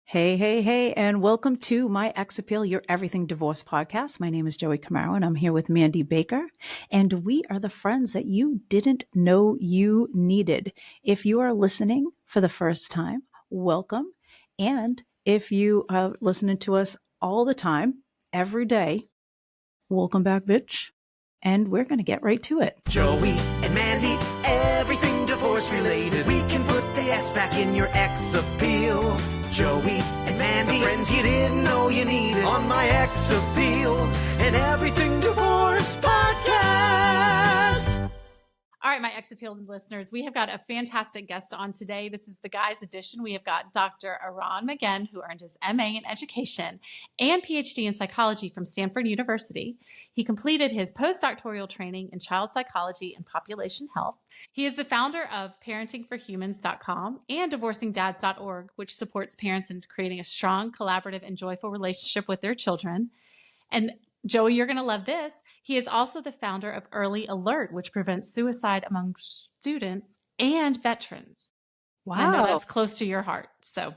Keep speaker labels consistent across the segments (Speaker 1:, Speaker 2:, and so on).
Speaker 1: Hey, hey, hey, and welcome to My Ex Appeal, Your Everything Divorce podcast. My name is Joie Comeiro, and I'm here with Mandy Baker, and we are the friends that you didn't know you needed. If you are listening for the first time, welcome. And if you are listening to us all the time, every day, welcome back, bitch. And we're going to get right to it.
Speaker 2: Joey and Mandy, everything divorce related. We can put the S back in your ex appeal. Joey and Mandy, the friends you didn't know you needed on My Ex Appeal, and Everything Divorce Podcast.
Speaker 3: All right, My Ex Appeal listeners, we have got a fantastic guest on today. This is the guys edition. We have got Dr. Eran Magen, who earned his MA in education and PhD in psychology from Stanford University. He completed his postdoctoral training in child psychology and population health. He is the founder of parentingforhumans.com and divorcingdads.org, which supports parents in creating a strong, collaborative, and joyful relationship with their children. And Joey, you're going to love this. He is also the founder of Early Alert, which prevents suicide among students and veterans.
Speaker 1: Wow.
Speaker 3: I know that's close to your heart. So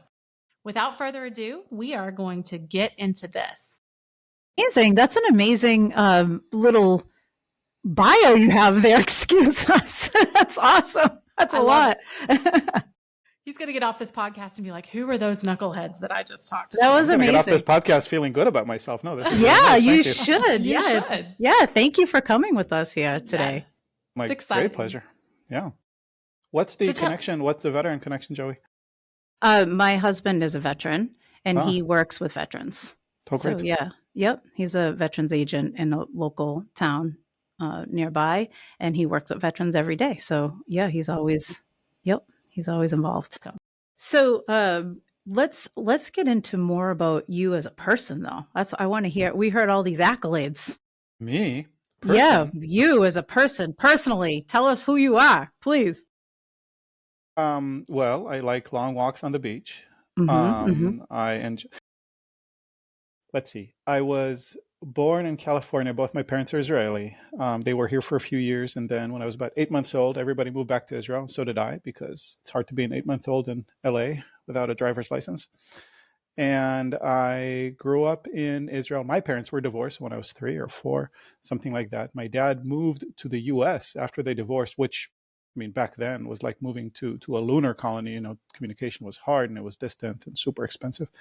Speaker 3: without further ado, we are going to get into this.
Speaker 1: Amazing. That's an amazing little bio you have there. Excuse us. That's awesome. That's a lot.
Speaker 3: He's going to get off this podcast and be like, who are those knuckleheads that I just talked to?
Speaker 1: That was amazing.
Speaker 4: Get off this podcast feeling good about myself. No, this is
Speaker 1: yeah,
Speaker 4: nice.
Speaker 1: you should.
Speaker 3: You should.
Speaker 1: Yeah. Thank you for coming with us here today.
Speaker 3: Yes.
Speaker 4: My great pleasure. Yeah. What's the connection? What's the veteran connection, Joey?
Speaker 1: My husband is a veteran and he works with veterans.
Speaker 4: Oh, great.
Speaker 1: So yeah. Yep. He's a veterans agent in a local town nearby, and he works with veterans every day. So yeah, he's always involved. So let's get into more about you as a person, though. I want to hear. We heard all these accolades.
Speaker 4: Me?
Speaker 1: Person? Yeah, you as a person, personally. Tell us who you are, please.
Speaker 4: Well, I like long walks on the beach. I enjoy. Let's see. I was born in California. Both my parents are Israeli. They were here for a few years. And then when I was about 8 months old, everybody moved back to Israel. And so did I, because it's hard to be an 8-month-old in LA without a driver's license. And I grew up in Israel. My parents were divorced when I was 3 or 4, something like that. My dad moved to the US after they divorced, which, I mean, back then was like moving to a lunar colony. You know, communication was hard and it was distant and super expensive.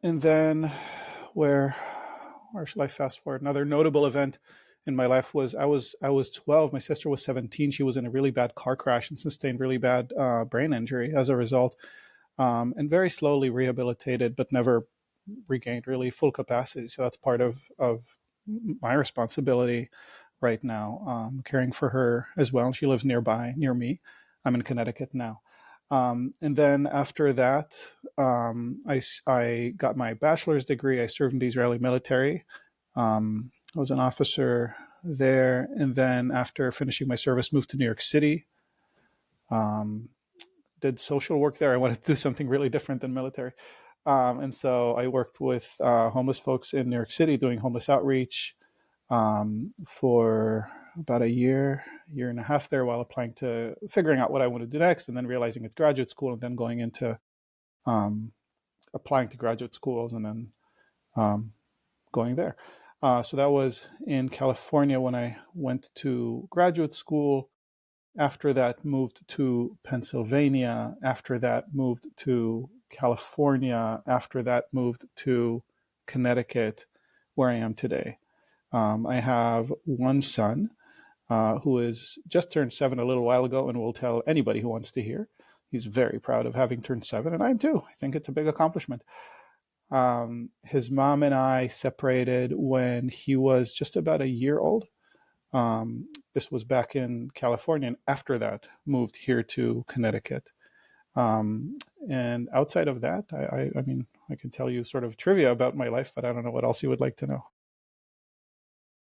Speaker 4: And then where should I fast forward? Another notable event in my life was I was 12. My sister was 17. She was in a really bad car crash and sustained really bad brain injury as a result, and very slowly rehabilitated, but never regained really full capacity. So that's part of my responsibility right now, caring for her as well. She lives near me. I'm in Connecticut now. And then after that, I got my bachelor's degree. I served in the Israeli military. I was an officer there. And then after finishing my service, moved to New York City. Did social work there. I wanted to do something really different than military. And so I worked with homeless folks in New York City doing homeless outreach for about a year and a half there, while figuring out what I want to do next, and then realizing it's graduate school, and then going into applying to graduate schools, and then going there. So that was in California when I went to graduate school. After that, moved to Pennsylvania. After that, moved to California. After that, moved to Connecticut, where I am today. I have one son who is just turned 7 a little while ago, and will tell anybody who wants to hear. He's very proud of having turned 7, and I am too. I think it's a big accomplishment. His mom and I separated when he was just about a year old. This was back in California, and after that moved here to Connecticut. And outside of that, I mean, I can tell you sort of trivia about my life, but I don't know what else you would like to know.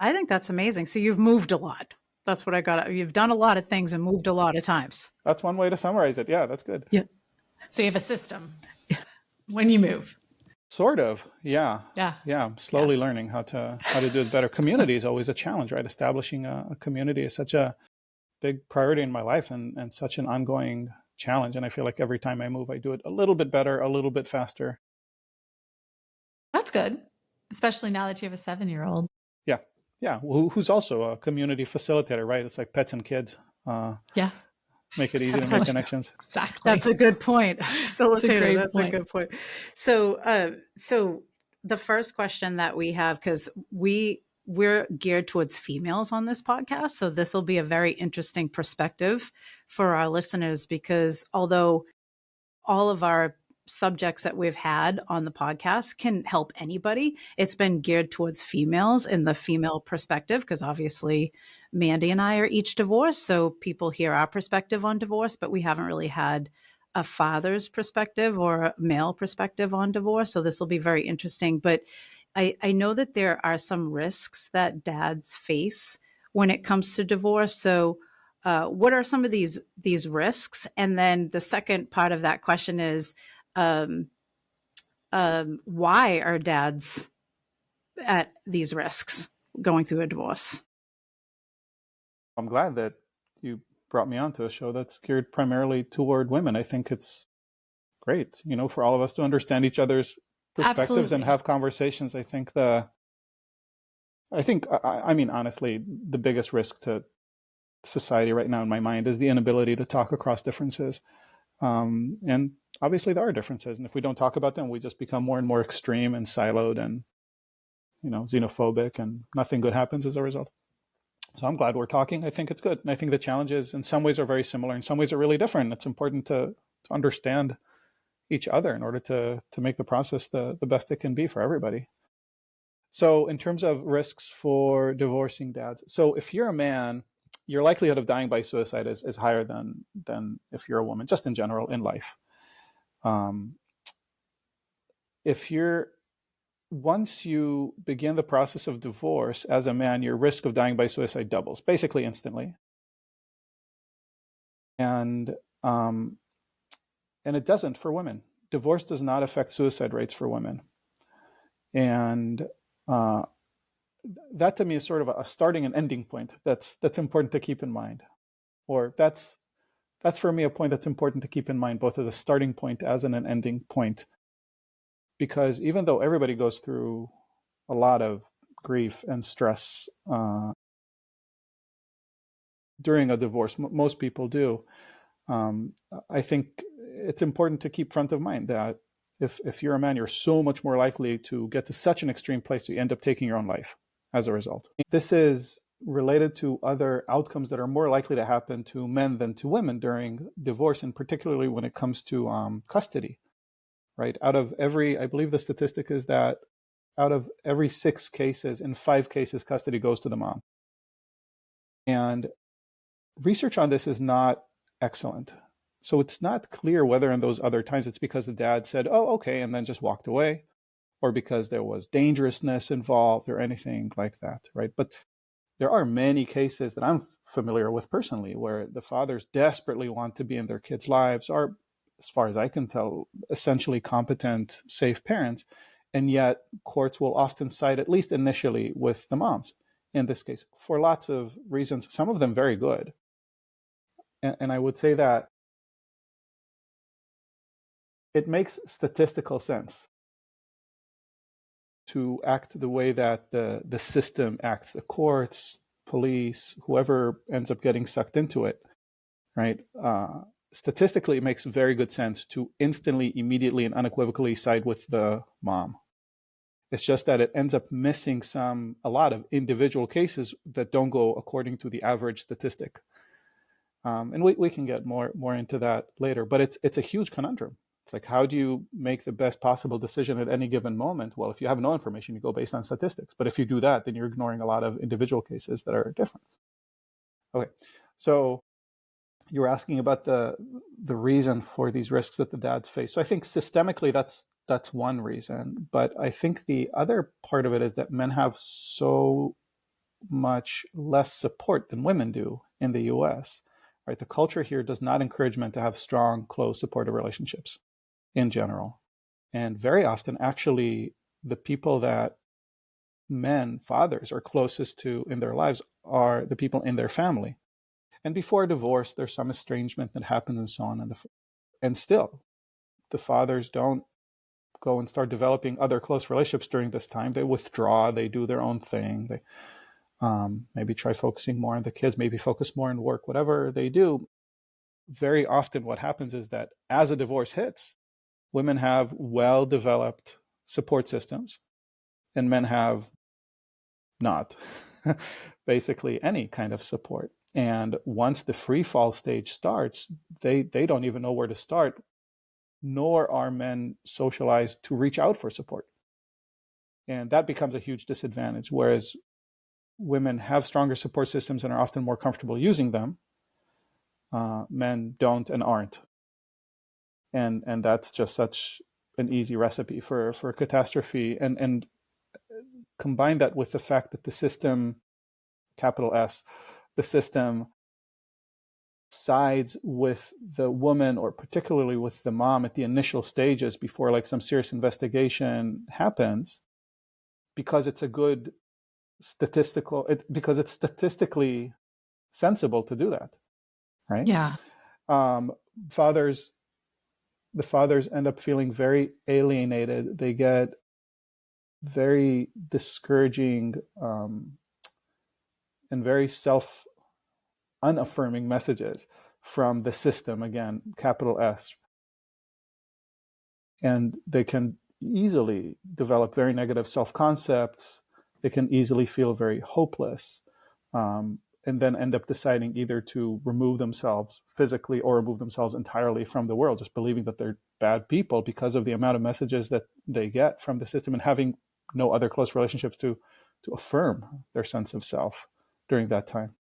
Speaker 1: I think that's amazing. So you've moved a lot. That's what I got. You've done a lot of things and moved a lot of times.
Speaker 4: That's one way to summarize it. Yeah, that's good.
Speaker 1: Yeah.
Speaker 3: So you have a system when you move.
Speaker 4: Sort of. Yeah.
Speaker 3: Yeah.
Speaker 4: I'm slowly learning how to do it better. Community is always a challenge, right? Establishing a community is such a big priority in my life, and such an ongoing challenge. And I feel like every time I move, I do it a little bit better, a little bit faster.
Speaker 3: That's good, especially now that you have a 7-year-old.
Speaker 4: Yeah. Yeah. Who's also a community facilitator, right? It's like pets and kids.
Speaker 3: Yeah.
Speaker 4: Make it easy to
Speaker 3: Exactly.
Speaker 4: make connections.
Speaker 3: Exactly.
Speaker 1: That's a good point. Facilitator, that's a
Speaker 3: point.
Speaker 1: good point. So the first question that we have, because we're geared towards females on this podcast, so this will be a very interesting perspective for our listeners, because although all of our subjects that we've had on the podcast can help anybody, it's been geared towards females in the female perspective, because obviously Mandy and I are each divorced, so people hear our perspective on divorce, but we haven't really had a father's perspective or a male perspective on divorce. So this will be very interesting. But I know that there are some risks that dads face when it comes to divorce. So what are some of these risks? And then the second part of that question is, um, why are dads at these risks going through a divorce?
Speaker 4: I'm glad that you brought me onto a show that's geared primarily toward women. I think it's great, for all of us to understand each other's perspectives. Absolutely. And have conversations. I mean, honestly, the biggest risk to society right now in my mind is the inability to talk across differences. And obviously there are differences. And if we don't talk about them, we just become more and more extreme and siloed and, xenophobic, and nothing good happens as a result. So I'm glad we're talking. I think it's good. And I think the challenges in some ways are very similar. In some ways are really different. It's important to understand each other in order to make the process the best it can be for everybody. So in terms of risks for divorcing dads, so if you're a man, your likelihood of dying by suicide is higher than if you're a woman, just in general in life. Once you begin the process of divorce as a man, your risk of dying by suicide doubles, basically instantly. And it doesn't for women. Divorce does not affect suicide rates for women. And that to me is sort of a starting and ending point that's important to keep in mind. Or that's for me a point that's important to keep in mind, both as a starting point as an ending point. Because even though everybody goes through a lot of grief and stress during a divorce, most people do, I think it's important to keep front of mind that if you're a man, you're so much more likely to get to such an extreme place that you end up taking your own life as a result. This is related to other outcomes that are more likely to happen to men than to women during divorce, and particularly when it comes to custody. Right? I believe the statistic is that out of every 6 cases, in 5 cases, custody goes to the mom. And research on this is not excellent. So it's not clear whether in those other times it's because the dad said, oh, okay, and then just walked away, or because there was dangerousness involved or anything like that, right? But there are many cases that I'm familiar with personally where the fathers desperately want to be in their kids' lives, are, as far as I can tell, essentially competent, safe parents. And yet courts will often side, at least initially, with the moms in this case, for lots of reasons, some of them very good. And I would say that it makes statistical sense to act the way that the system acts, the courts, police, whoever ends up getting sucked into it, right? Statistically, it makes very good sense to instantly, immediately, and unequivocally side with the mom. It's just that it ends up missing a lot of individual cases that don't go according to the average statistic. And we can get more into that later, but it's a huge conundrum. It's like, how do you make the best possible decision at any given moment? Well, if you have no information, you go based on statistics. But if you do that, then you're ignoring a lot of individual cases that are different. Okay, so you were asking about the reason for these risks that the dads face. So I think systemically that's one reason. But I think the other part of it is that men have so much less support than women do in the US. Right? The culture here does not encourage men to have strong, close, supportive relationships in general. And very often, actually, the people that fathers, are closest to in their lives are the people in their family. And before divorce, there's some estrangement that happens and so on. And still, the fathers don't go and start developing other close relationships during this time. They withdraw, they do their own thing. They maybe try focusing more on the kids, maybe focus more on work, whatever they do. Very often what happens is that as a divorce hits, women have well-developed support systems and men have not basically any kind of support. And once the free fall stage starts, they don't even know where to start, nor are men socialized to reach out for support. And that becomes a huge disadvantage, whereas women have stronger support systems and are often more comfortable using them. Men don't and aren't. And that's just such an easy recipe for catastrophe. And combine that with the fact that the system, capital S, the system sides with the woman, or particularly with the mom at the initial stages before like some serious investigation happens, because it's a good because it's statistically sensible to do that, right?
Speaker 1: Yeah.
Speaker 4: The fathers end up feeling very alienated. They get very discouraging and very unaffirming messages from the system, again, capital S. And they can easily develop very negative self-concepts. They can easily feel very hopeless, and then end up deciding either to remove themselves physically or remove themselves entirely from the world, just believing that they're bad people because of the amount of messages that they get from the system and having no other close relationships to affirm their sense of self during that time.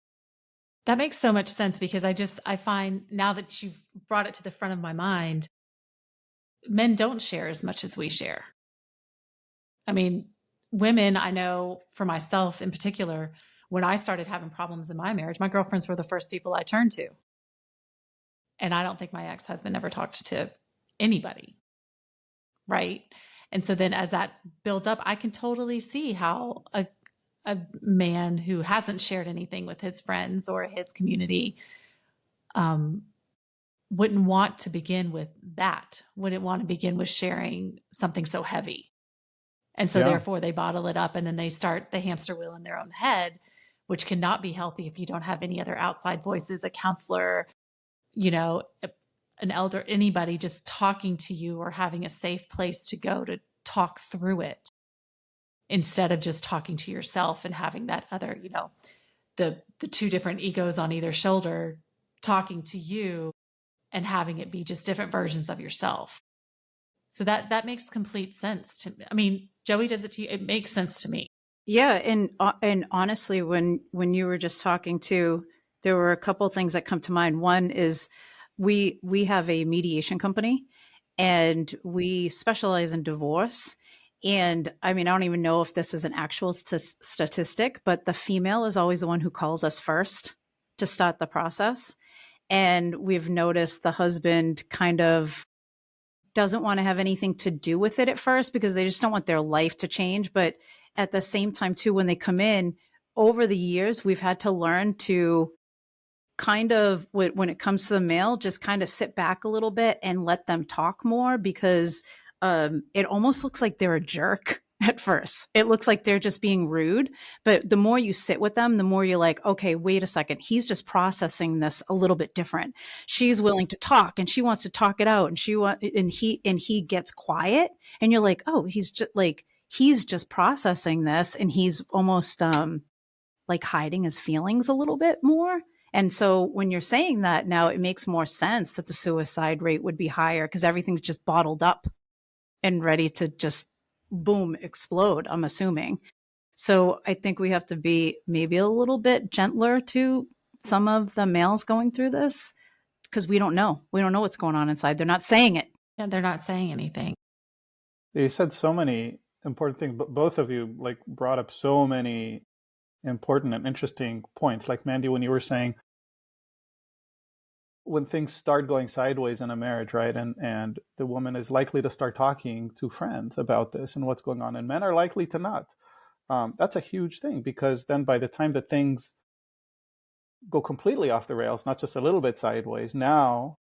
Speaker 3: That makes so much sense, because I find now that you've brought it to the front of my mind, men don't share as much as we share. I mean, women, I know for myself in particular, when I started having problems in my marriage, my girlfriends were the first people I turned to. And I don't think my ex-husband ever talked to anybody. Right. And so then as that builds up, I can totally see how a man who hasn't shared anything with his friends or his community wouldn't want to begin with that, wouldn't want to begin with sharing something so heavy. And so therefore they bottle it up, and then they start the hamster wheel in their own head, which cannot be healthy if you don't have any other outside voices, a counselor, an elder, anybody just talking to you or having a safe place to go to talk through it, instead of just talking to yourself and having that other, the two different egos on either shoulder talking to you and having it be just different versions of yourself. So that makes complete sense to me. I mean, Joey, does it to you? It makes sense to me.
Speaker 1: Yeah, and honestly, when you were just talking too, there were a couple of things that come to mind. One is we have a mediation company, and we specialize in divorce. And I mean, I don't even know if this is an actual statistic, but the female is always the one who calls us first to start the process. And we've noticed the husband kind of doesn't want to have anything to do with it at first, because they just don't want their life to change. But at the same time too, when they come in, over the years, we've had to learn to kind of, when it comes to the male, just kind of sit back a little bit and let them talk more, because it almost looks like they're a jerk at first. It looks like they're just being rude. But the more you sit with them, the more you're like, okay, wait a second. He's just processing this a little bit different. She's willing to talk and she wants to talk it out, and he gets quiet, and you're like, oh, he's just processing this, and he's almost like hiding his feelings a little bit more. And so when you're saying that now, it makes more sense that the suicide rate would be higher, because everything's just bottled up and ready to just boom, explode, I'm assuming. So I think we have to be maybe a little bit gentler to some of the males going through this, because we don't know. We don't know what's going on inside. They're not saying it.
Speaker 3: Yeah, they're not saying anything.
Speaker 4: You said so many important things, but both of you brought up so many important and interesting points. Like Mandy, when you were saying, when things start going sideways in a marriage, right, and the woman is likely to start talking to friends about this and what's going on, and men are likely to not. That's a huge thing, because then by the time that things go completely off the rails, not just a little bit sideways, now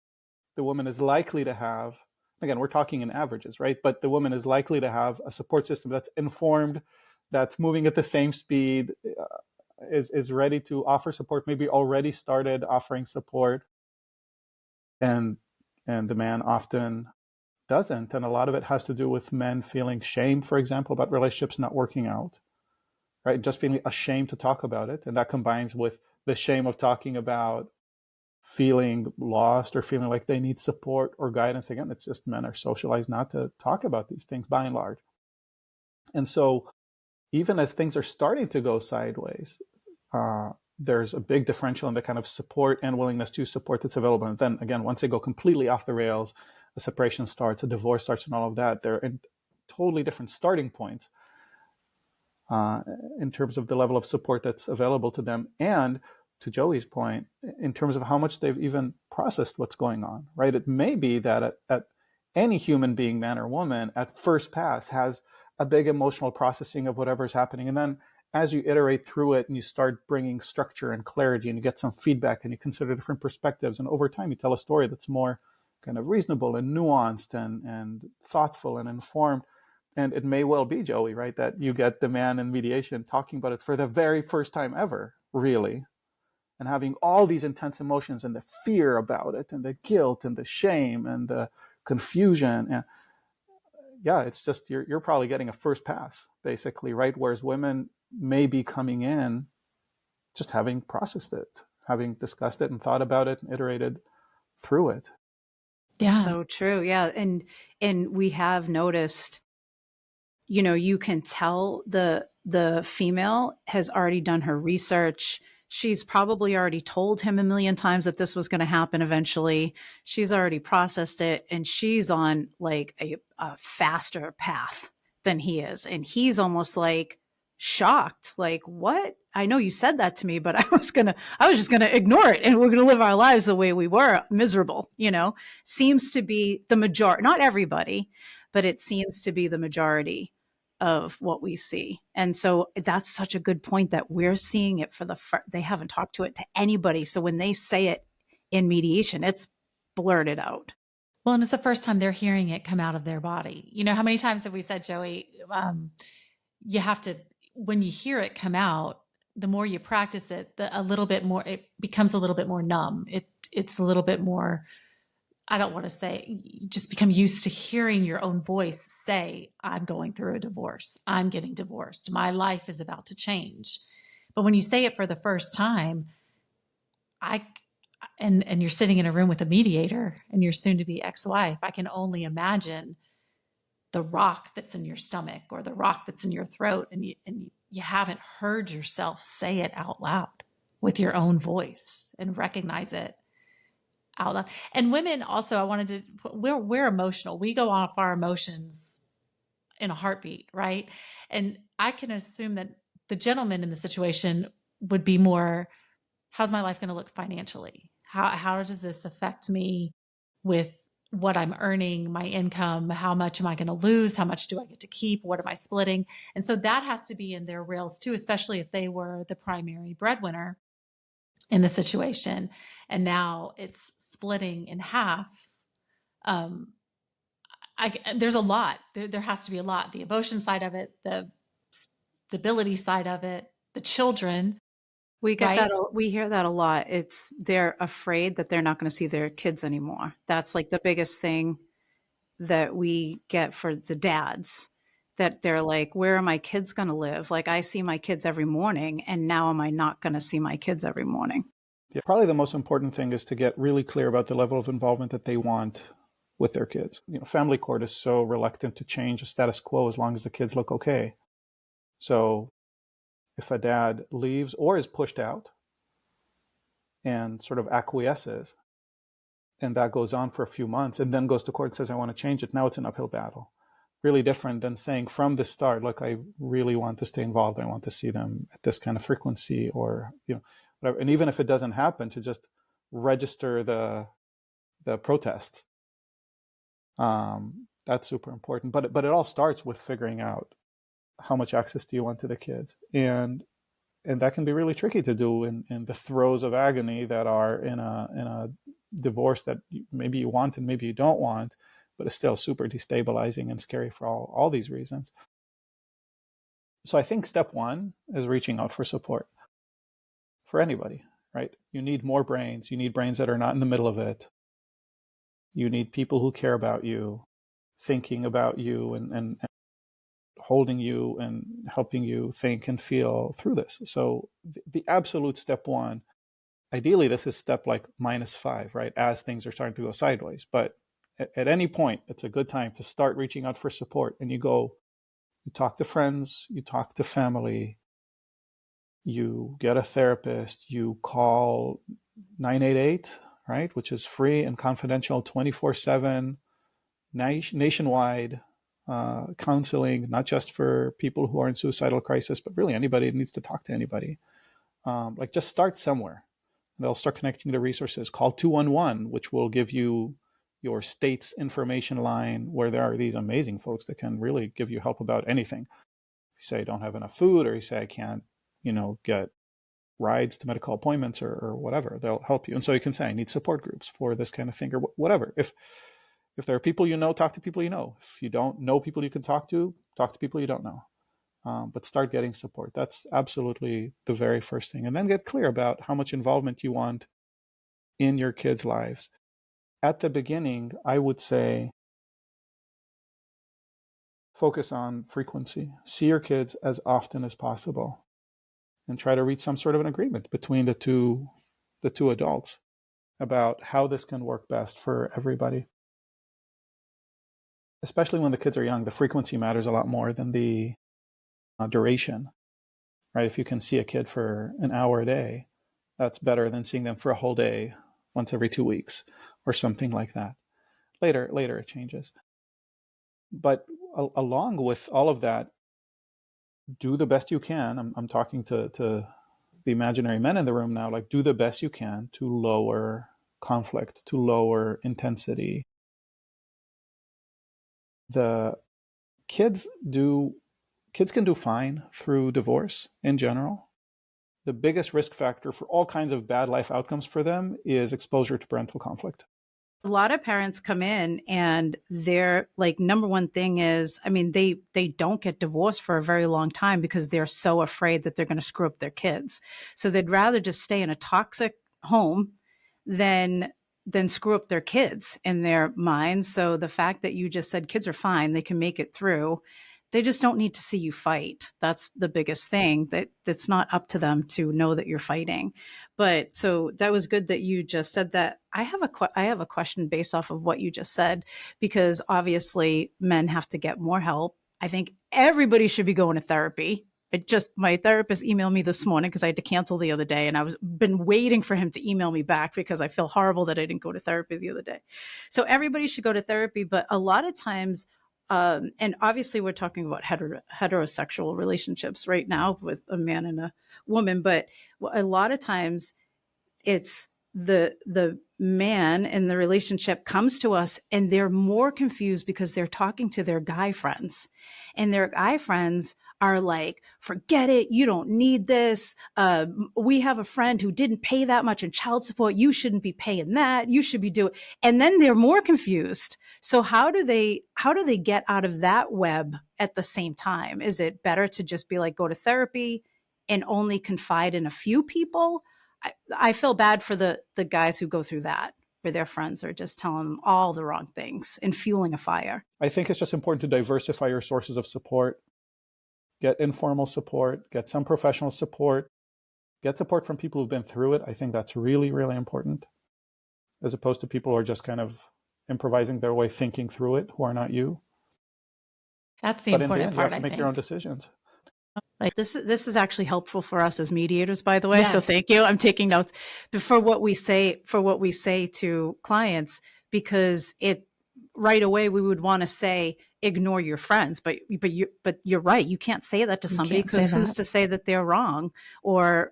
Speaker 4: the woman is likely to have, again, we're talking in averages, right? But the woman is likely to have a support system that's informed, that's moving at the same speed, is ready to offer support, maybe already started offering support, and the man often doesn't. And a lot of it has to do with men feeling shame, for example, about relationships not working out, right? Just feeling ashamed to talk about it. And that combines with the shame of talking about feeling lost or feeling like they need support or guidance. Again, it's just men are socialized not to talk about these things by and large. And so even as things are starting to go sideways, there's a big differential in the kind of support and willingness to support that's available. And then again, once they go completely off the rails, a separation starts, a divorce starts, and all of that, they're in totally different starting points in terms of the level of support that's available to them. And to Joey's point, in terms of how much they've even processed what's going on, right? It may be that at any human being, man or woman, at first pass has a big emotional processing of whatever's happening. And then as you iterate through it and you start bringing structure and clarity and you get some feedback and you consider different perspectives, and over time you tell a story that's more kind of reasonable and nuanced and thoughtful and informed. And it may well be, Joey, right, that you get the man in mediation talking about it for the very first time ever, really, and having all these intense emotions and the fear about it and the guilt and the shame and the confusion. And yeah, it's just you're probably getting a first pass, basically, right? Whereas women may be coming in just having processed it, having discussed it and thought about it and iterated through it.
Speaker 3: Yeah.
Speaker 1: So true. Yeah. And we have noticed, you can tell the female has already done her research. She's probably already told him a million times that this was going to happen eventually. She's already processed it, and she's on like a faster path than he is. And he's almost like shocked, like, what? I know you said that to me, but I was just gonna ignore it, and we're gonna live our lives the way we were, miserable, seems to be the majority, not everybody, but it seems to be the majority of what we see. And so that's such a good point that we're seeing it for they haven't talked to it to anybody. So when they say it in mediation, it's blurted out.
Speaker 3: Well, and it's the first time they're hearing it come out of their body. How many times have we said, Joey, you have to, when you hear it come out, the more you practice it, a little bit more, it becomes a little bit more numb. It's a little bit more, I don't want to say, you just become used to hearing your own voice say, I'm going through a divorce. I'm getting divorced. My life is about to change. But when you say it for the first time, and you're sitting in a room with a mediator and your soon to be ex-wife, I can only imagine the rock that's in your stomach or the rock that's in your throat. And you haven't heard yourself say it out loud with your own voice and recognize it out loud. And women also, we're emotional. We go off our emotions in a heartbeat, right? And I can assume that the gentleman in the situation would be more, how's my life going to look financially? How does this affect me with what I'm earning, my income? How much am I going to lose? How much do I get to keep? What am I splitting? And so that has to be in their rails too, especially if they were the primary breadwinner in the situation. And now it's splitting in half. There's a lot. There has to be a lot. The emotion side of it, the stability side of it, the children.
Speaker 1: We get
Speaker 3: right?
Speaker 1: that. We hear that a lot. They're afraid that they're not going to see their kids anymore. That's like the biggest thing that we get for the dads, that they're like, where are my kids going to live? Like, I see my kids every morning, and now am I not going to see my kids every morning?
Speaker 4: Yeah, probably the most important thing is to get really clear about the level of involvement that they want with their kids. Family court is so reluctant to change a status quo as long as the kids look okay. So if a dad leaves or is pushed out and sort of acquiesces, and that goes on for a few months and then goes to court and says, I want to change it, now it's an uphill battle. Really different than saying from the start, look, I really want to stay involved. I want to see them at this kind of frequency, or, whatever. And even if it doesn't happen, to just register the protests. That's super important. But it all starts with figuring out how much access do you want to the kids. And And that can be really tricky to do in the throes of agony that are in a divorce that maybe you want and maybe you don't want, but it's still super destabilizing and scary for all these reasons. So I think step one is reaching out for support for anybody, right? You need more brains. You need brains that are not in the middle of it. You need people who care about you, thinking about you and holding you and helping you think and feel through this. So the absolute step one, ideally this is step like -5, right? As things are starting to go sideways. But at any point, it's a good time to start reaching out for support. And you talk to friends, you talk to family, you get a therapist, you call 988, right? Which is free and confidential 24/7, nationwide. Counseling, not just for people who are in suicidal crisis, but really anybody who needs to talk to anybody. Like just start somewhere. They'll start connecting to resources. Call 211, which will give you your state's information line, where there are these amazing folks that can really give you help about anything. If you say I don't have enough food, or you say I can't, get rides to medical appointments or whatever, they'll help you. And so you can say I need support groups for this kind of thing or whatever. If there are people you know, talk to people you know. If you don't know people you can talk to people you don't know. But start getting support. That's absolutely the very first thing. And then get clear about how much involvement you want in your kids' lives. At the beginning, I would say focus on frequency. See your kids as often as possible and try to reach some sort of an agreement between the two adults about how this can work best for everybody. Especially when the kids are young, the frequency matters a lot more than the duration, right? If you can see a kid for an hour a day, that's better than seeing them for a whole day once every 2 weeks or something like that. Later it changes. But along with all of that, do the best you can. I'm talking to the imaginary men in the room now, like do the best you can to lower conflict, to lower intensity. The kids can do fine through divorce in general. The biggest risk factor for all kinds of bad life outcomes for them is exposure to parental conflict.
Speaker 1: A lot of parents come in and their like number one thing is, I mean, they don't get divorced for a very long time because they're so afraid that they're going to screw up their kids. So they'd rather just stay in a toxic home than screw up their kids in their minds. So the fact that you just said kids are fine, they can make it through. They just don't need to see you fight. That's the biggest thing, that's not up to them to know that you're fighting. But so that was good that you just said that. I have a question based off of what you just said, because obviously men have to get more help. I think everybody should be going to therapy. My therapist emailed me this morning because I had to cancel the other day, and I was been waiting for him to email me back because I feel horrible that I didn't go to therapy the other day. So everybody should go to therapy, but a lot of times, and obviously we're talking about heterosexual relationships right now with a man and a woman, but a lot of times it's the man in the relationship comes to us and they're more confused because they're talking to their guy friends, and their guy friends are like, forget it, you don't need this. We have a friend who didn't pay that much in child support. You shouldn't be paying that. You should be doing, and then they're more confused. So how do they get out of that web at the same time? Is it better to just be like, go to therapy and only confide in a few people? I feel bad for the guys who go through that, where their friends are just telling them all the wrong things and fueling a fire.
Speaker 4: I think it's just important to diversify your sources of support. Get informal support, get some professional support, get support from people who've been through it. I think that's really, really important, as opposed to people who are just kind of improvising their way, thinking through it, who are not you.
Speaker 3: That's the important
Speaker 4: end,
Speaker 3: part.
Speaker 4: you have to make your own decisions.
Speaker 1: Like this is actually helpful for us as mediators, by the way. Yes. So thank you. I'm taking notes for what we say to clients, because it right away we would want to say ignore your friends, but you're right. You can't say that to somebody, because who's to say that they're wrong or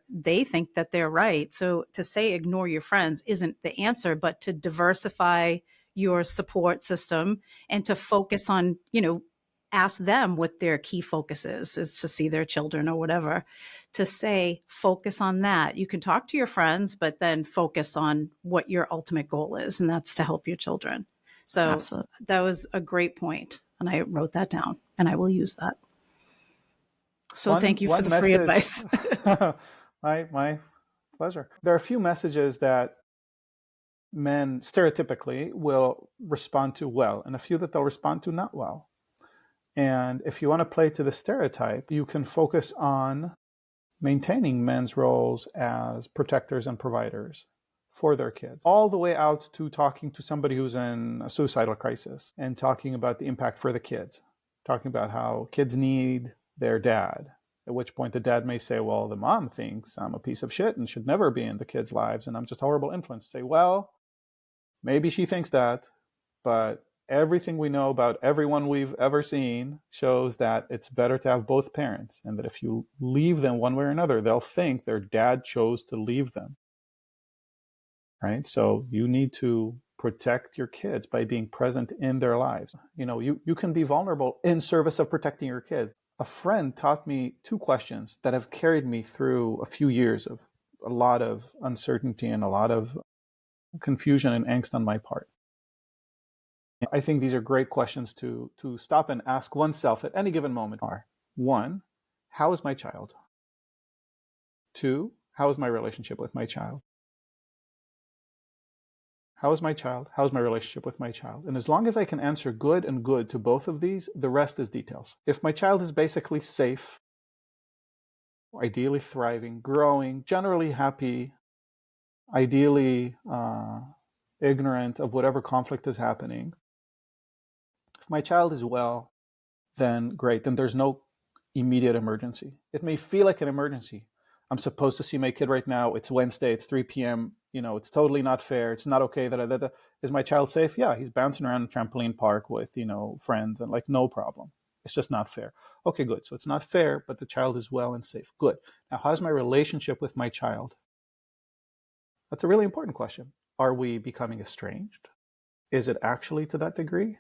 Speaker 1: they think that they're right. So to say ignore your friends isn't the answer, but to diversify your support system and to focus on, ask them what their key focus is to see their children or whatever, to say, focus on that. You can talk to your friends, but then focus on what your ultimate goal is, and that's to help your children. So
Speaker 3: Absolutely.
Speaker 1: that was a great point, and I wrote that down, and I will use that. So thank you for the free advice.
Speaker 4: my pleasure. There are a few messages that men stereotypically will respond to well, and a few that they'll respond to not well. And if you want to play to the stereotype, you can focus on maintaining men's roles as protectors and providers for their kids, all the way out to talking to somebody who's in a suicidal crisis and talking about the impact for the kids, talking about how kids need their dad, at which point the dad may say, well, the mom thinks I'm a piece of shit and should never be in the kids' lives and I'm just a horrible influence. Say, well, maybe she thinks that, but everything we know about everyone we've ever seen shows that it's better to have both parents, and that if you leave them one way or another, they'll think their dad chose to leave them. Right? So you need to protect your kids by being present in their lives. You can be vulnerable in service of protecting your kids. A friend taught me 2 questions that have carried me through a few years of a lot of uncertainty and a lot of confusion and angst on my part. I think these are great questions to stop and ask oneself at any given moment. Are 1, how is my child? 2, how is my relationship with my child? How is my child? How is my relationship with my child? And as long as I can answer good and good to both of these, the rest is details. If my child is basically safe, ideally thriving, growing, generally happy, ideally ignorant of whatever conflict is happening, if my child is well, then great. Then there's no immediate emergency. It may feel like an emergency. I'm supposed to see my kid right now. It's Wednesday. It's 3 p.m. It's totally not fair. It's not okay. Is my child safe? Yeah, he's bouncing around a trampoline park with, friends and no problem. It's just not fair. Okay, good. So it's not fair, but the child is well and safe. Good. Now, how's my relationship with my child? That's a really important question. Are we becoming estranged? Is it actually to that degree?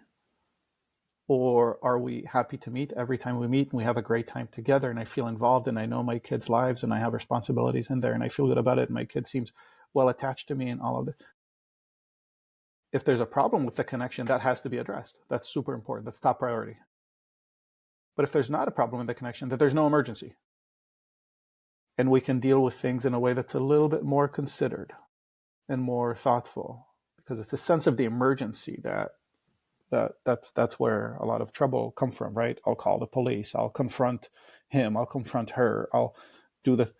Speaker 4: Or are we happy to meet every time we meet and we have a great time together and I feel involved and I know my kids' lives and I have responsibilities in there and I feel good about it and my kid seems well attached to me and all of it. If there's a problem with the connection, that has to be addressed. That's super important. That's top priority. But if there's not a problem with the connection, that there's no emergency. And we can deal with things in a way that's a little bit more considered and more thoughtful, because it's a sense of the emergency that's where a lot of trouble comes from, right? I'll call the police. I'll confront him. I'll confront her. I'll do the.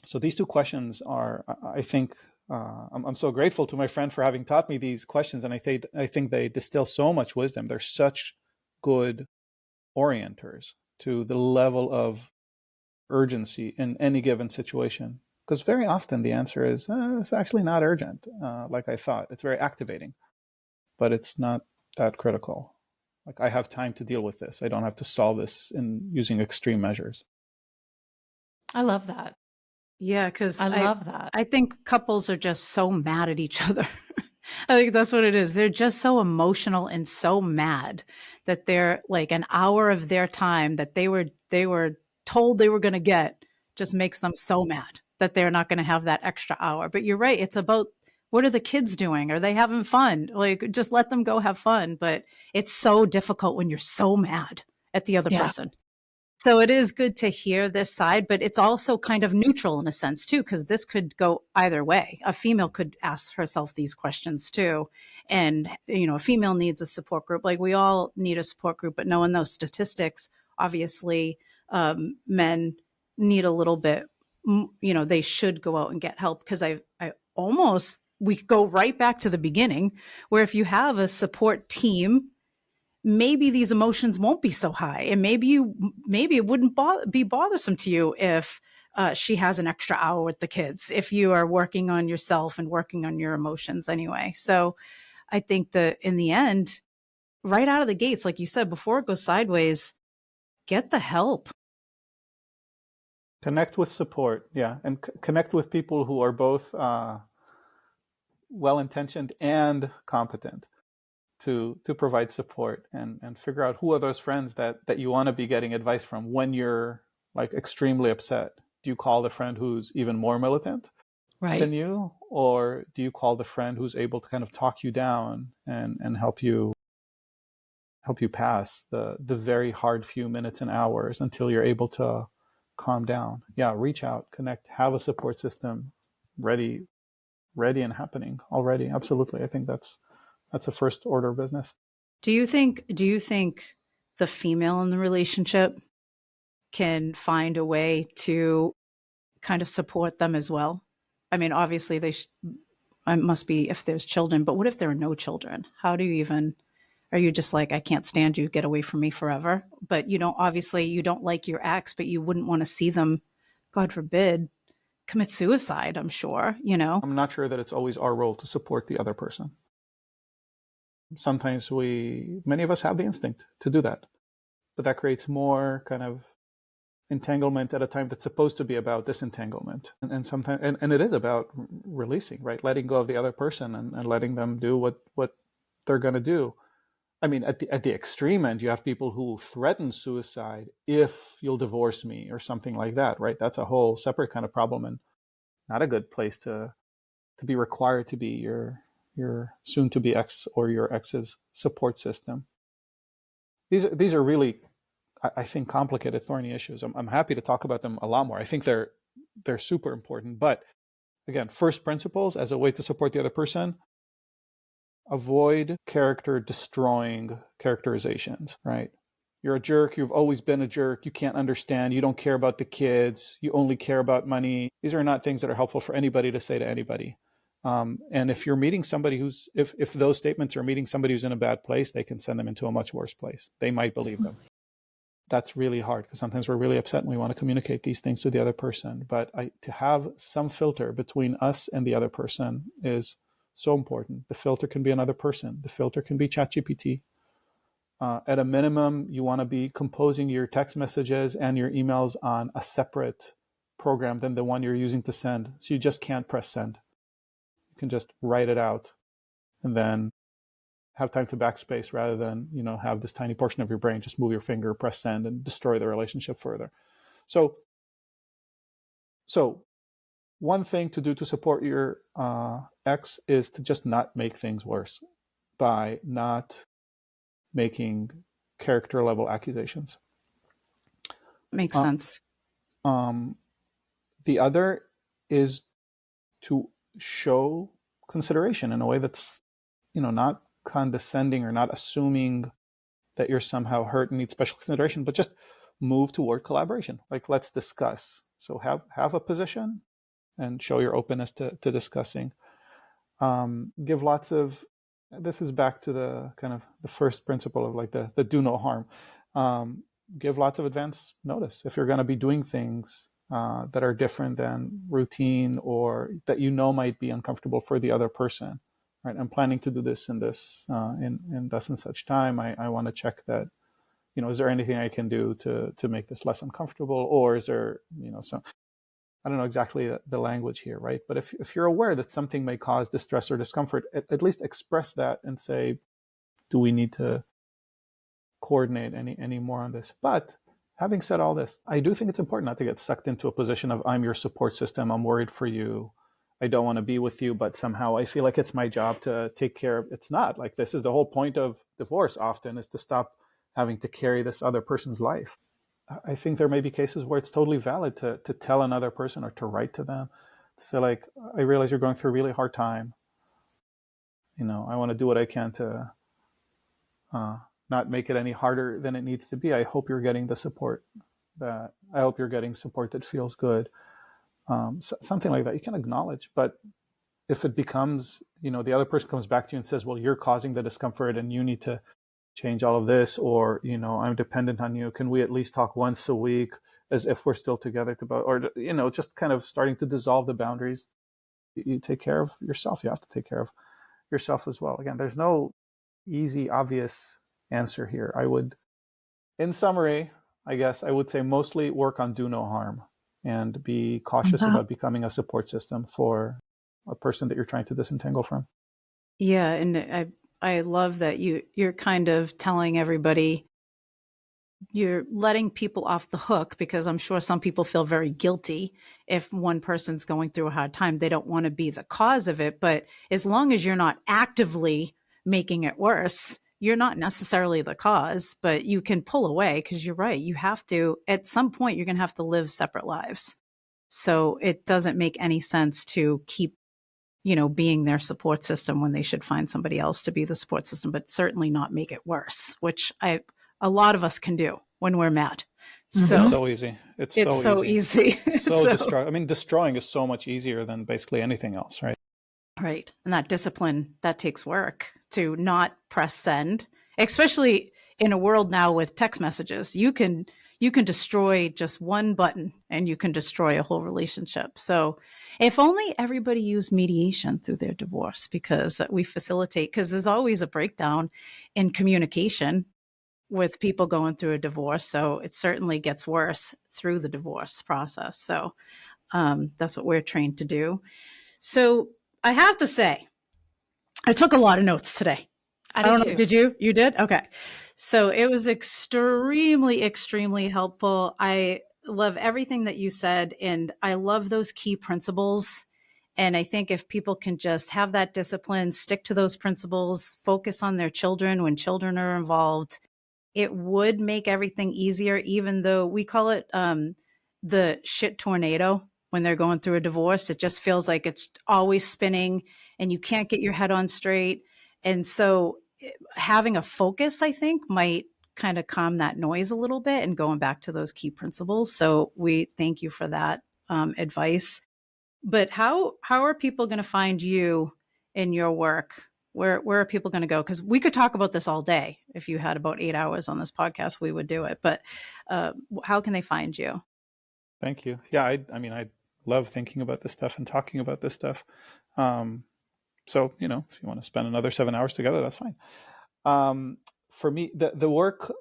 Speaker 4: So these 2 questions are, I think, I'm so grateful to my friend for having taught me these questions, and I think they distill so much wisdom. They're such good orienters to the level of urgency in any given situation. Because very often the answer is, it's actually not urgent, like I thought. It's very activating, but it's not that critical. Like, I have time to deal with this. I don't have to solve this in using extreme measures.
Speaker 3: I love that.
Speaker 1: Yeah, because
Speaker 3: I love that.
Speaker 1: I think couples are just so mad at each other. I think that's what it is. They're just so emotional and so mad that they're like an hour of their time that they were told they were going to get just makes them so mad that they're not going to have that extra hour. But you're right. It's about, what are the kids doing? Are they having fun? Like, just let them go have fun. But it's so difficult when you're so mad at the other person. So it is good to hear this side, but it's also kind of neutral in a sense too, because this could go either way. A female could ask herself these questions too. And, a female needs a support group. Like, we all need a support group, but knowing those statistics, obviously men need a little bit, they should go out and get help, because we go right back to the beginning, where if you have a support team, maybe these emotions won't be so high, and maybe it wouldn't be bothersome to you if she has an extra hour with the kids, if you are working on yourself and working on your emotions anyway. So I think that in the end, right out of the gates, like you said, before it goes sideways, get the help.
Speaker 4: Connect with support, yeah, and connect with people who are both well-intentioned and competent. to provide support and figure out who are those friends that you want to be getting advice from when you're like extremely upset. Do you call the friend who's even more militant than
Speaker 1: Right.
Speaker 4: you, or do you call the friend who's able to kind of talk you down and help you pass the very hard few minutes and hours until you're able to calm down? Yeah, reach out, connect, have a support system ready and happening already. Absolutely. I think that's a first order business.
Speaker 1: Do you think the female in the relationship can find a way to kind of support them as well? I mean, obviously it must be if there's children, but what if there are no children? How do you even, are you just like, I can't stand you, get away from me forever? But obviously you don't like your ex, but you wouldn't want to see them, God forbid, commit suicide, I'm sure.
Speaker 4: I'm not sure that it's always our role to support the other person. Sometimes many of us have the instinct to do that, but that creates more kind of entanglement at a time that's supposed to be about disentanglement. And sometimes, and it is about releasing, right? Letting go of the other person and letting them do what they're going to do. I mean, at the extreme end, you have people who threaten suicide if you'll divorce me or something like that, right? That's a whole separate kind of problem and not a good place to be required to be your soon-to-be ex or your ex's support system. These are really, I think, complicated, thorny issues. I'm happy to talk about them a lot more. I think they're super important. But again, first principles as a way to support the other person: avoid character destroying characterizations, right? You're a jerk. You've always been a jerk. You can't understand. You don't care about the kids. You only care about money. These are not things that are helpful for anybody to say to anybody. And if you're meeting somebody if those statements are meeting somebody who's in a bad place, they can send them into a much worse place. They might believe them. That's really hard because sometimes we're really upset and we want to communicate these things to the other person. But to have some filter between us and the other person is so important. The filter can be another person. The filter can be ChatGPT. At a minimum, you want to be composing your text messages and your emails on a separate program than the one you're using to send. So you just can't press send. You can just write it out and then have time to backspace rather than, have this tiny portion of your brain just move your finger, press send, and destroy the relationship further. So one thing to do to support your ex is to just not make things worse by not making character level accusations.
Speaker 1: Makes sense.
Speaker 4: The other is to show consideration in a way that's, not condescending or not assuming that you're somehow hurt and need special consideration, but just move toward collaboration. Like, let's discuss. So have a position and show your openness to discussing. Give lots of, this is back to the kind of the first principle of like the do no harm. Give lots of advance notice if you're going to be doing things that are different than routine or that might be uncomfortable for the other person. Right, I'm planning to do this and this in thus and such time. I want to check that, is there anything I can do to make this less uncomfortable, or is there, some, I don't know exactly the language here, right? But if you're aware that something may cause distress or discomfort, at least express that and say, do we need to coordinate any more on this? But having said all this, I do think it's important not to get sucked into a position of I'm your support system, I'm worried for you, I don't want to be with you, but somehow I feel like it's my job to take care of. It's not. Like, this is the whole point of divorce often, is to stop having to carry this other person's life. I think there may be cases where it's totally valid to tell another person or to write to them, to say like, I realize you're going through a really hard time. I want to do what I can to not make it any harder than it needs to be. I hope you're getting the support that feels good. Something like that you can acknowledge. But if it becomes, the other person comes back to you and says, well, you're causing the discomfort and you need to change all of this, or, I'm dependent on you, can we at least talk once a week as if we're still together, or, just kind of starting to dissolve the boundaries. You take care of yourself. You have to take care of yourself as well. Again, there's no easy, obvious answer here. In summary, I guess I would say mostly work on do no harm and be cautious about becoming a support system for a person that you're trying to disentangle from.
Speaker 1: Yeah, and I love that you're kind of telling everybody, you're letting people off the hook, because I'm sure some people feel very guilty if one person's going through a hard time. They don't want to be the cause of it. But as long as you're not actively making it worse, you're not necessarily the cause, but you can pull away, because you're right. You have to, at some point, you're going to have to live separate lives. So it doesn't make any sense to keep, being their support system when they should find somebody else to be the support system, but certainly not make it worse, which a lot of us can do when we're mad. So
Speaker 4: it's so easy.
Speaker 1: It's so easy.
Speaker 4: So destroying. I mean, destroying is so much easier than basically anything else, right?
Speaker 1: Right. And that discipline, that takes work to not press send, especially in a world now with text messages. You can destroy just one button and you can destroy a whole relationship. So if only everybody used mediation through their divorce, because we facilitate, because there's always a breakdown in communication with people going through a divorce. So it certainly gets worse through the divorce process. So that's what we're trained to do. So I have to say, I took a lot of notes today.
Speaker 3: I did too.
Speaker 1: Did you? You did? Okay. So it was extremely, extremely helpful. I love everything that you said, and I love those key principles. And I think if people can just have that discipline, stick to those principles, focus on their children when children are involved, it would make everything easier, even though we call it the shit tornado when they're going through a divorce. It just feels like it's always spinning and you can't get your head on straight. And so having a focus, I think, might kind of calm that noise a little bit and going back to those key principles. So we thank you for that advice. But how are people going to find you in your work? Where are people going to go? Because we could talk about this all day. If you had about 8 hours on this podcast, we would do it. But how can they find you?
Speaker 4: Thank you. Yeah, I mean, I love thinking about this stuff and talking about this stuff. So, if you want to spend another 7 hours together, that's fine. For me, the work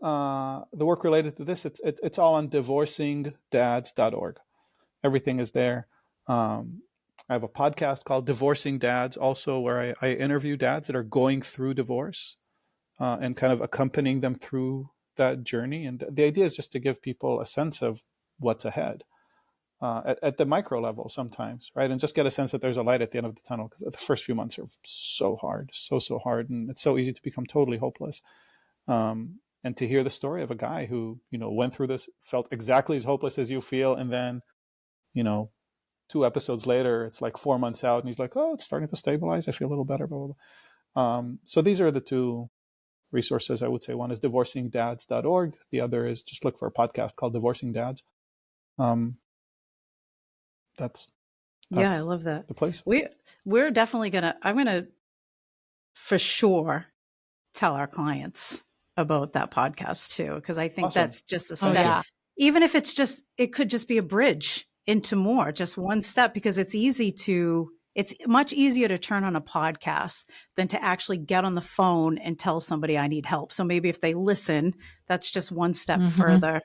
Speaker 4: related to this, it's all on divorcingdads.org. Everything is there. I have a podcast called Divorcing Dads, also, where I interview dads that are going through divorce and kind of accompanying them through that journey. And the idea is just to give people a sense of what's ahead at the micro level sometimes, right? And just get a sense that there's a light at the end of the tunnel, because the first few months are so hard, so hard. And it's so easy to become totally hopeless. And to hear the story of a guy who, went through this, felt exactly as hopeless as you feel. And then, 2 episodes later, it's like 4 months out and he's like, oh, it's starting to stabilize. I feel a little better, blah, blah, blah. So these are the 2 resources I would say. One is divorcingdads.org. The other is just look for a podcast called Divorcing Dads. That's
Speaker 1: yeah, I love that.
Speaker 4: The place.
Speaker 1: We're definitely I'm gonna for sure tell our clients about that podcast too, because I think
Speaker 4: Awesome.
Speaker 1: that's just a step. Even if it could just be a bridge into more, just one step, because it's much easier to turn on a podcast than to actually get on the phone and tell somebody I need help. So maybe if they listen, that's just one step further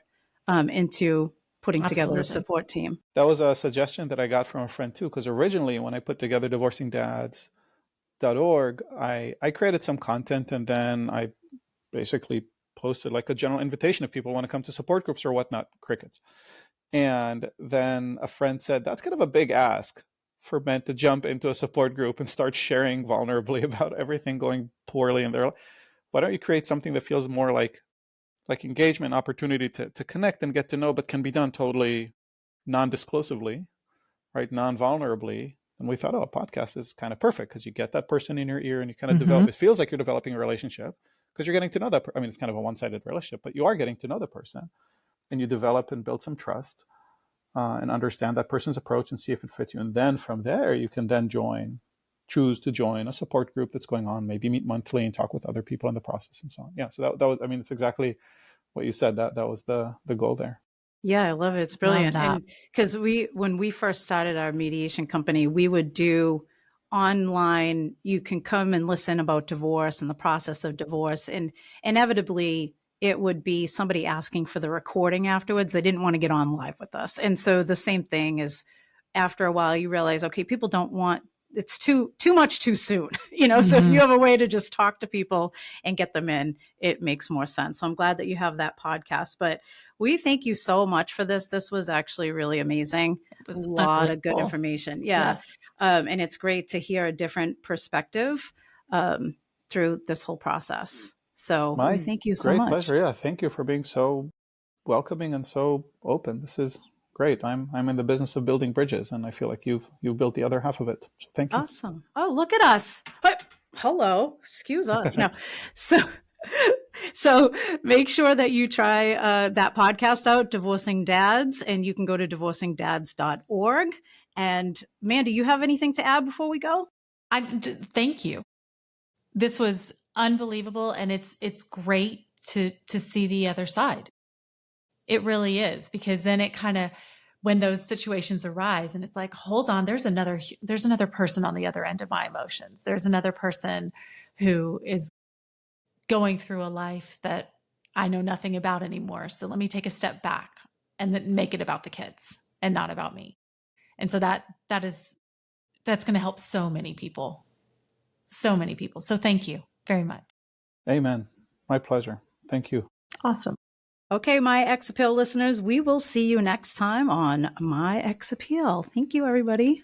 Speaker 1: into putting together a support team.
Speaker 4: That was a suggestion that I got from a friend too, because originally when I put together divorcingdads.org, I created some content and then I basically posted like a general invitation if people want to come to support groups or whatnot, crickets. And then a friend said, that's kind of a big ask for men to jump into a support group and start sharing vulnerably about everything going poorly in their life. Why don't you create something that feels more like engagement, opportunity to connect and get to know, but can be done totally non-disclosively, right? Non-vulnerably. And we thought, a podcast is kind of perfect because you get that person in your ear and you kind of develop, it feels like you're developing a relationship because you're getting to know that. I mean, it's kind of a one-sided relationship, but you are getting to know the person and you develop and build some trust and understand that person's approach and see if it fits you. And then from there, you can then choose to join a support group that's going on, maybe meet monthly and talk with other people in the process and so on. Yeah. So that was, I mean, it's exactly what you said. That was the goal there.
Speaker 1: Yeah, I love it. It's brilliant. And because when we first started our mediation company, we would do online, you can come and listen about divorce and the process of divorce. And inevitably it would be somebody asking for the recording afterwards. They didn't want to get on live with us. And so the same thing is after a while, you realize, okay, people don't want it's too much too soon, so if you have a way to just talk to people and get them in, it makes more sense. So I'm glad that you have that podcast, but we thank you so much for this. This was actually really amazing.
Speaker 3: It
Speaker 1: A
Speaker 3: was
Speaker 1: lot of good
Speaker 3: unbelievable.
Speaker 1: information. Yeah.
Speaker 3: Yes.
Speaker 1: And it's great to hear a different perspective through this whole process. So we thank you so
Speaker 4: great
Speaker 1: much.
Speaker 4: pleasure. Yeah. Thank you for being so welcoming and so open. This is great. I'm in the business of building bridges, and I feel like you've built the other half of it. So thank you.
Speaker 1: Awesome. Oh, look at us. Hello. Excuse us. No. So make sure that you try that podcast out, Divorcing Dads, and you can go to divorcingdads.org. And Mandy, you have anything to add before we go?
Speaker 3: Thank you. This was unbelievable, and it's great to see the other side. It really is, because then it kind of, when those situations arise and it's like, hold on, there's another person on the other end of my emotions. There's another person who is going through a life that I know nothing about anymore. So let me take a step back and then make it about the kids and not about me. And so that's going to help so many people. So many people. So thank you very much.
Speaker 4: Amen. My pleasure. Thank you.
Speaker 3: Awesome.
Speaker 1: Okay, My Ex Appeal listeners, we will see you next time on My Ex Appeal. Thank you, everybody.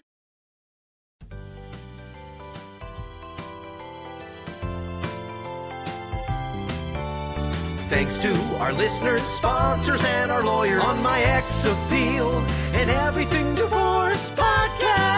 Speaker 2: Thanks to our listeners, sponsors, and our lawyers on My Ex Appeal and Everything Divorce Podcast.